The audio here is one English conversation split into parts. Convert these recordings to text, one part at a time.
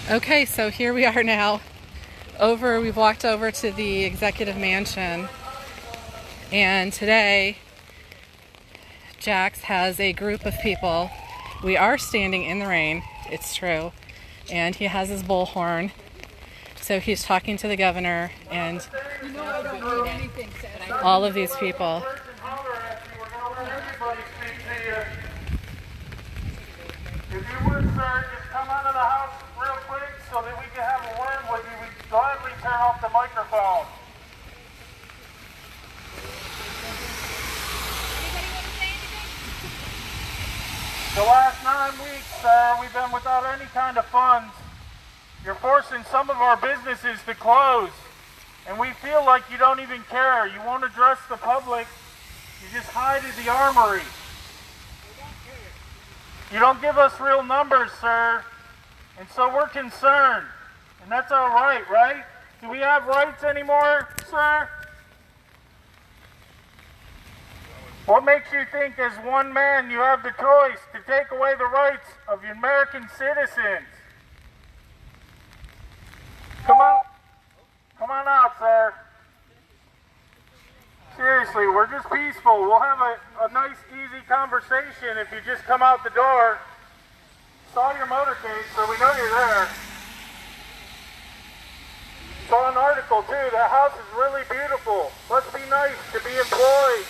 Okay, so here we are now. We've walked over to the executive mansion, and today Jax has a group of people. We are standing in the rain, it's true, and he has his bullhorn. So he's talking to the governor and all of these people. If you would, sir, just come out of the house real quick so that we can have a word with you. We'd gladly turn off the microphone. The last 9 weeks, sir, we've been without any kind of funds. You're forcing some of our businesses to close, and we feel like you don't even care. You won't address the public. You just hide at the armory. You don't give us real numbers, sir, and so we're concerned. And that's all right, right? Do we have rights anymore, sir? What makes you think as one man you have the choice to take away the rights of the American citizens? Come on out, sir. Seriously, we're just peaceful. We'll have a nice, easy conversation if you just come out the door. Saw your motorcade, so we know you're there. Saw an article, too. That house is really beautiful. Must be nice to be employed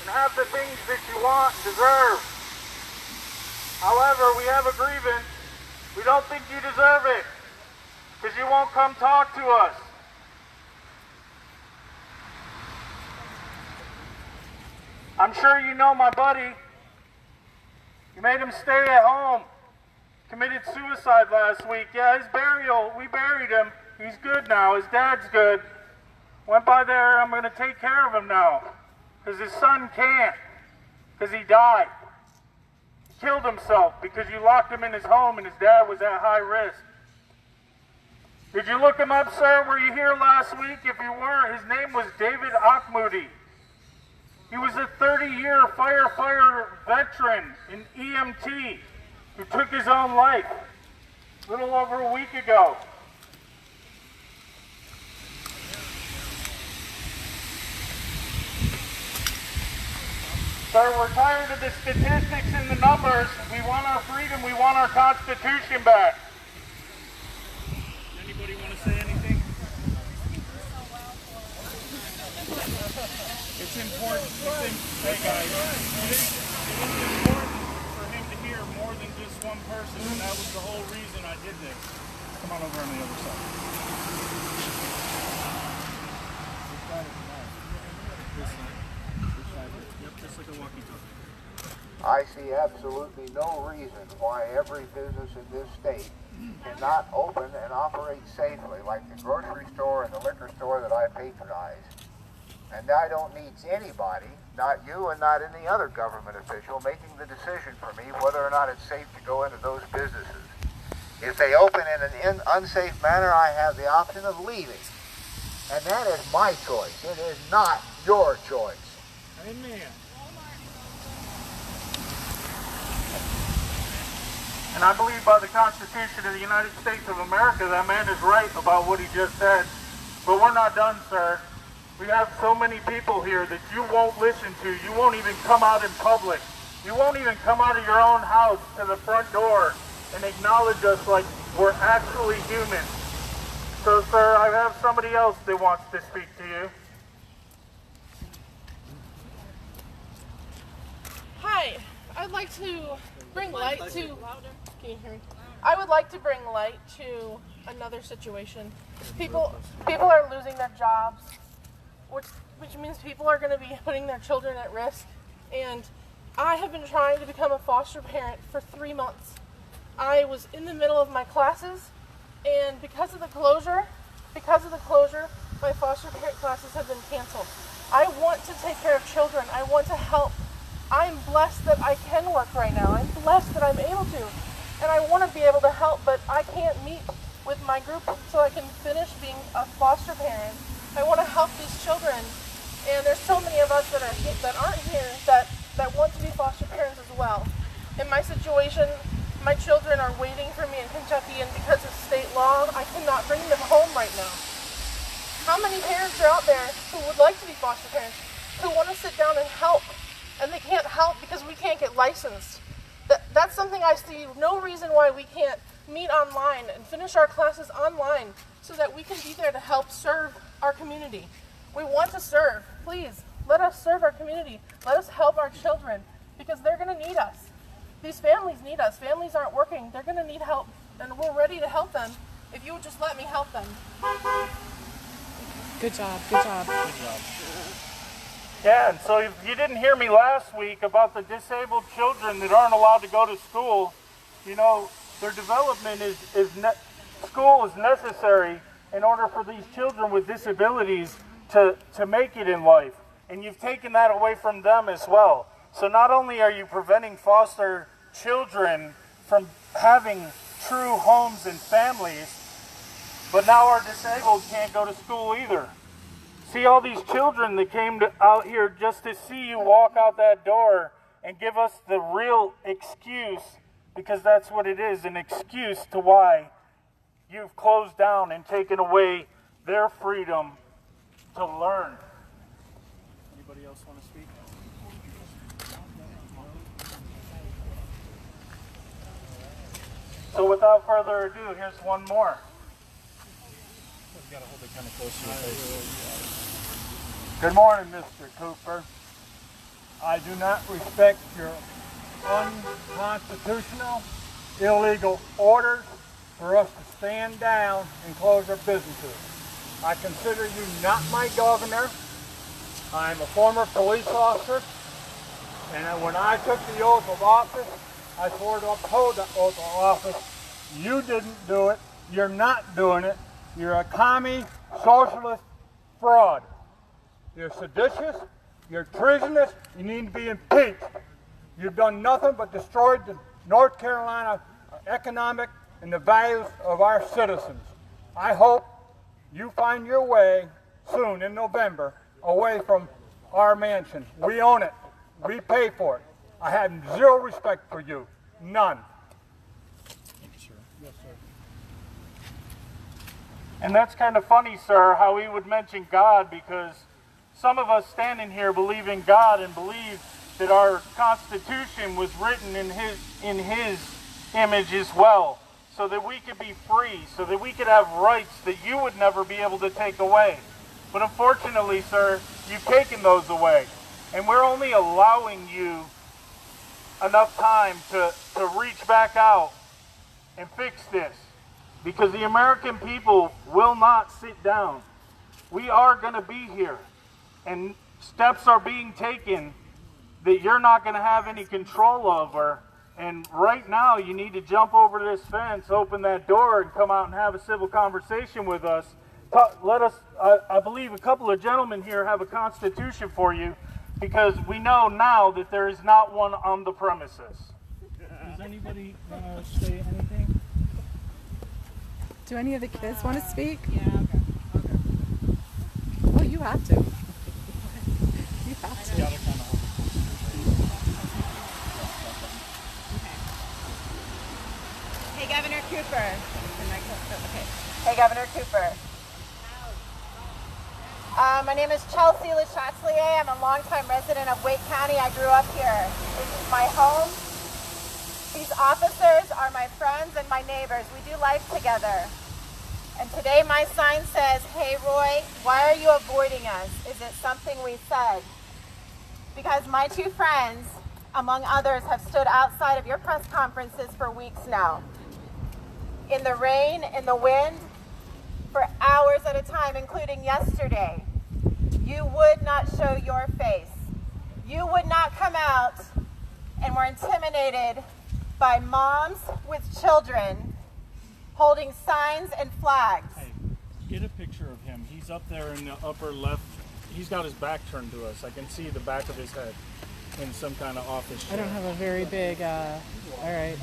and have the things that you want and deserve. However, we have a grievance. We don't think you deserve it because you won't come talk to us. I'm sure you know my buddy. You made him stay at home. Committed suicide last week. Yeah, his burial, we buried him. He's good now. His dad's good. Went by there. I'm going to take care of him now. Because his son can't. Because he died. He killed himself because you locked him in his home and his dad was at high risk. Did you look him up, sir? Were you here last week? If you were, his name was David Akmoudi. He was a 30-year firefighter veteran in EMT who took his own life a little over a week ago. Sir, we're tired of the statistics and the numbers. We want our freedom. We want our Constitution back. Anybody want to say anything? It's important. Hey guys, it's important for him to hear more than just one person, and that was the whole reason I did this. Come on over on the other side. This side. Yep, just like a walkie-talkie. I see absolutely no reason why every business in this state cannot open and operate safely, like the grocery store and the liquor store that I patronize. And I don't need anybody, not you and not any other government official, making the decision for me whether or not it's safe to go into those businesses. If they open in an unsafe manner, I have the option of leaving. And that is my choice. It is not your choice. Amen. And I believe by the Constitution of the United States of America, that man is right about what he just said. But we're not done, sir. We have so many people here that you won't listen to. You won't even come out in public. You won't even come out of your own house to the front door and acknowledge us like we're actually human. So, sir, I have somebody else that wants to speak to you. Hi, I'd like to bring light to... Can you hear me? I would like to bring light to another situation. People are losing their jobs, which means people are going to be putting their children at risk. And I have been trying to become a foster parent for 3 months. I was in the middle of my classes, and because of the closure, my foster parent classes have been canceled. I want to take care of children. I want to help. I'm blessed that I can work right now. I'm blessed that I'm able to. And I want to be able to help, but I can't meet with my group so I can finish being a foster parent. I want to help these children. And there's so many of us that aren't here that want to be foster parents as well. In my situation, My children are waiting for me in Kentucky, and because of state law, I cannot bring them home right now. How many parents are out there who would like to be foster parents, who want to sit down and help, and they can't help because we can't get licensed? That's something I see no reason why we can't meet online and finish our classes online so that we can be there to help serve our community. We want to serve. Please, let us serve our community. Let us help our children because they're going to need us. These families need us. Families aren't working. They're going to need help, and we're ready to help them if you would just let me help them. Good job. Good job. Good job. Yeah, and so if you didn't hear me last week about the disabled children that aren't allowed to go to school, you know, their development school is necessary in order for these children with disabilities to make it in life. And you've taken that away from them as well. So not only are you preventing foster children from having true homes and families, but now our disabled can't go to school either. See all these children that came out here just to see you walk out that door and give us the real excuse, because that's what it is, an excuse to why you've closed down and taken away their freedom to learn. Anybody else want to speak? So without further ado, here's one more. You gotta hold it kind of close to your face. Good morning, Mr. Cooper. I do not respect your unconstitutional, illegal orders for us to stand down and close our businesses. I consider you not my governor. I'm a former police officer, and when I took the oath of office, I swore to uphold the oath of office. You didn't do it. You're not doing it. You're a commie, socialist fraud. You're seditious. You're treasonous. You need to be impeached. You've done nothing but destroyed the North Carolina economic and the values of our citizens. I hope you find your way soon in November away from our mansion. We own it. We pay for it. I have zero respect for you. None. Thank you, sir. Yes, sir. And that's kind of funny, sir, how he would mention God, because some of us standing here believe in God and believe that our Constitution was written in his image as well, so that we could be free, so that we could have rights that you would never be able to take away. But unfortunately, sir, you've taken those away. And we're only allowing you enough time to reach back out and fix this. Because the American people will not sit down. We are going to be here. And steps are being taken that you're not going to have any control over. And right now, you need to jump over this fence, open that door, and come out and have a civil conversation with us. Let us, I believe a couple of gentlemen here have a constitution for you, because we know now that there is not one on the premises. Does anybody want to say anything? Do any of the kids want to speak? Yeah, okay. Well, you have to. You have to. Hey, Governor Cooper. Okay. Hey, Governor Cooper. My name is Chelsea Lechatelier. I'm a longtime resident of Wake County. I grew up here. This is my home. These officers are my friends and my neighbors. We do life together. And today my sign says, "Hey Roy, why are you avoiding us? Is it something we said?" Because my two friends, among others, have stood outside of your press conferences for weeks now. In the rain, in the wind, for hours at a time, including yesterday. You would not show your face. You would not come out, and were intimidated by moms with children holding signs and flags. Hey, get a picture of him. He's up there in the upper left. He's got his back turned to us. I can see the back of his head in some kind of office chair. I don't have a very big, all right.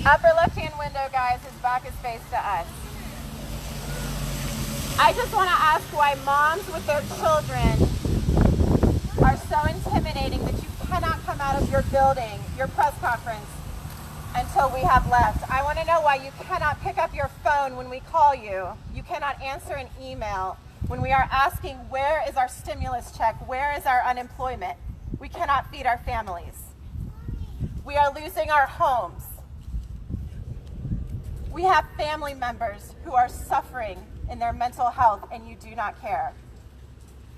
Upper left-hand window, guys, his back is faced to us. I just want to ask why moms with their children your building, your press conference, until we have left. I want to know why you cannot pick up your phone when we call you. You cannot answer an email when we are asking, where is our stimulus check? Where is our unemployment? We cannot feed our families. We are losing our homes. We have family members who are suffering in their mental health, and you do not care.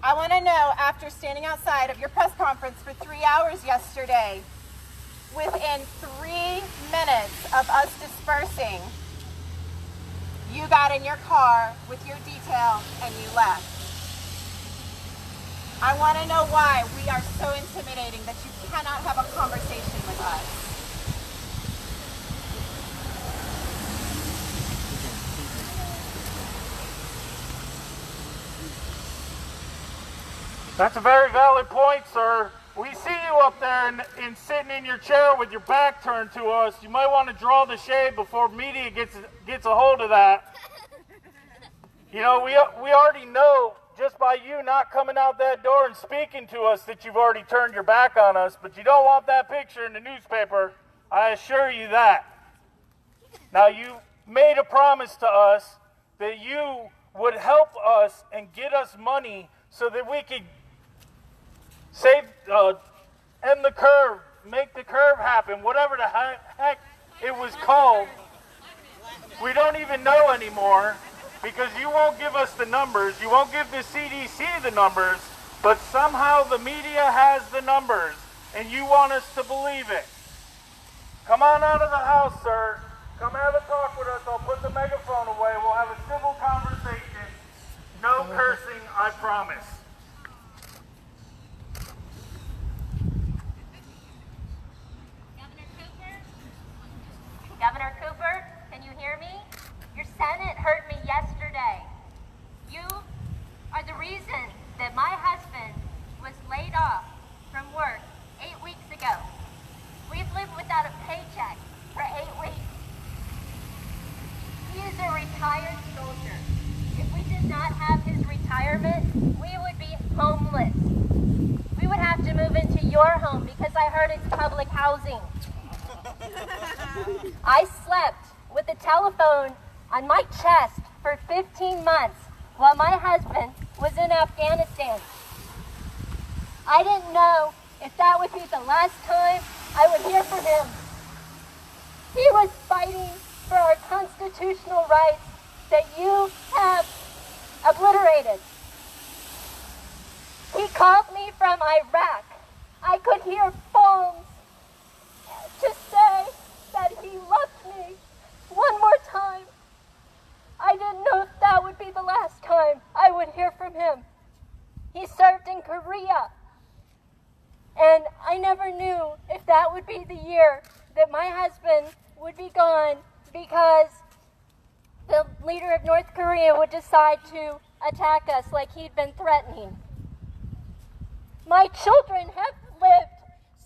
I want to know, after standing outside of your press conference for 3 hours yesterday, within 3 minutes of us dispersing, you got in your car with your detail and you left. I want to know why we are so intimidating that you cannot have a conversation with us. That's a very valid point, sir. We see you up there and sitting in your chair with your back turned to us. You might want to draw the shade before media gets a hold of that. You know, we already know just by you not coming out that door and speaking to us that you've already turned your back on us, but you don't want that picture in the newspaper. I assure you that. Now, you made a promise to us that you would help us and get us money so that we could end the curve, make the curve happen, whatever the heck it was called. We don't even know anymore because you won't give us the numbers. You won't give the CDC the numbers, but somehow the media has the numbers, and you want us to believe it. Come on out of the house, sir. Come have a talk with us. I'll put the megaphone away. We'll have a civil conversation. No cursing, I promise. Governor Cooper, can you hear me? Your Senate heard me yesterday. You are the reason that my husband was laid off from work 8 weeks ago. We've lived without a paycheck for 8 weeks. He is a retired soldier. If we did not have his retirement, we would be homeless. We would have to move into your home because I heard it's public housing. I slept with a telephone on my chest for 15 months while my husband was in Afghanistan. I didn't know if that would be the last time I would hear from him. He was fighting for our constitutional rights that you have obliterated. He called me from Iraq. I could hear phones to say that he loved me one more time. I didn't know if that would be the last time I would hear from him. He served in Korea, and I never knew if that would be the year that my husband would be gone because the leader of North Korea would decide to attack us like he'd been threatening. My children have lived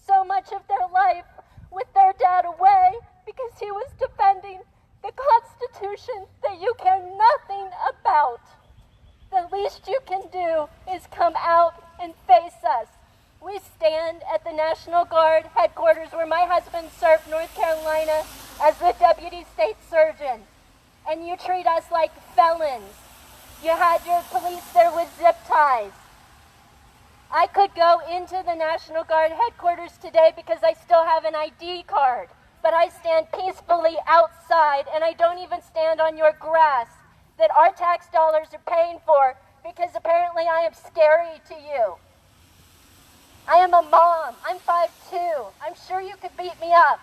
so much of their life with their dad away because he was defending the Constitution that you care nothing about. The least you can do is come out and face us. We stand at the National Guard headquarters where my husband served North Carolina as the deputy state surgeon, and you treat us like felons. You had your police there with zip ties. I could go into the National Guard headquarters today because I still have an ID card, but I stand peacefully outside, and I don't even stand on your grass that our tax dollars are paying for because apparently I am scary to you. I am a mom. I'm 5'2". I'm sure you could beat me up.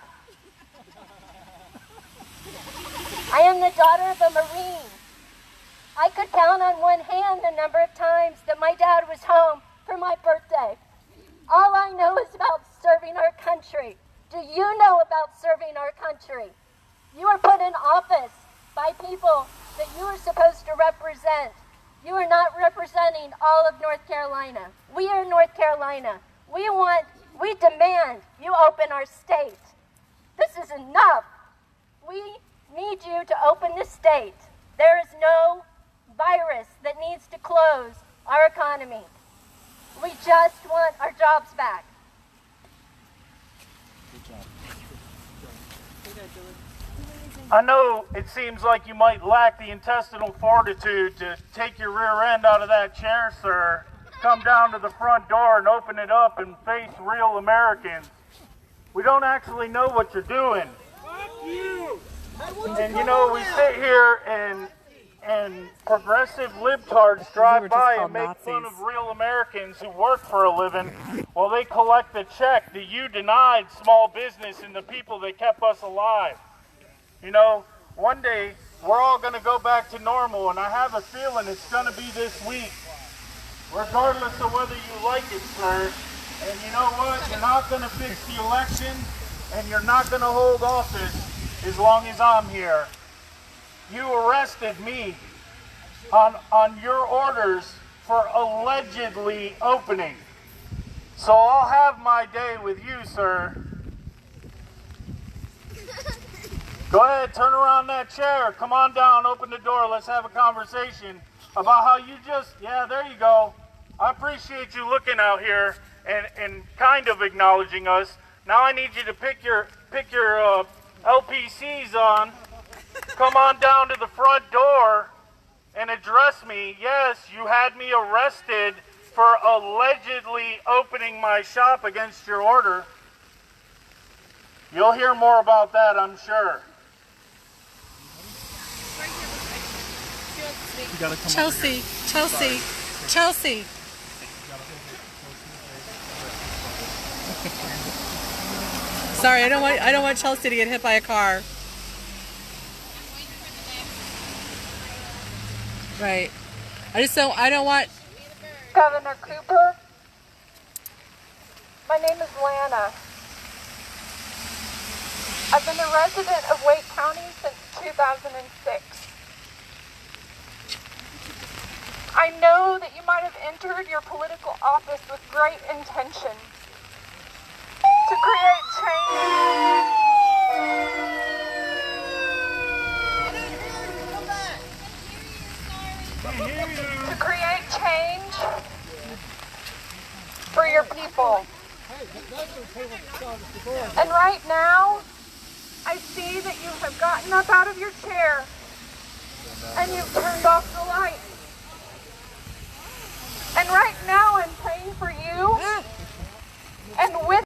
I am the daughter of a Marine. I could count on one hand the number of times that my dad was home for my birthday. All I know is about serving our country. Do you know about serving our country? You are put in office by people that you are supposed to represent. You are not representing all of North Carolina. We are North Carolina. We demand you open our state. This is enough. We need you to open the state. There is no virus that needs to close our economy. We just want our jobs back. I know it seems like you might lack the intestinal fortitude to take your rear end out of that chair, sir, come down to the front door and open it up and face real Americans. We don't actually know what you're doing. And you know, we sit here and progressive libtards drive by and make fun of real Americans who work for a living while they collect the check that you denied small business and the people that kept us alive. You know, one day we're all going to go back to normal, and I have a feeling it's going to be this week, regardless of whether you like it, sir. And you know what? You're not going to fix the election, and you're not going to hold office as long as I'm here. You arrested me on your orders for allegedly opening. So I'll have my day with you, sir. Go ahead, turn around that chair. Come on down, open the door. Let's have a conversation about how you just, yeah, there you go. I appreciate you looking out here and kind of acknowledging us. Now I need you to pick your LPCs on. Come on down to the front door and address me. Yes, you had me arrested for allegedly opening my shop against your order. You'll hear more about that, I'm sure. Chelsea. Sorry, I don't want Chelsea to get hit by a car. Right. I don't want Governor Cooper. My name is Lana. I've been a resident of Wake County since 2006. I know that you might have entered your political office with great intention to create change. To create change for your people. And right now, I see that you have gotten up out of your chair and you've turned off the light. And right now I'm praying for you and with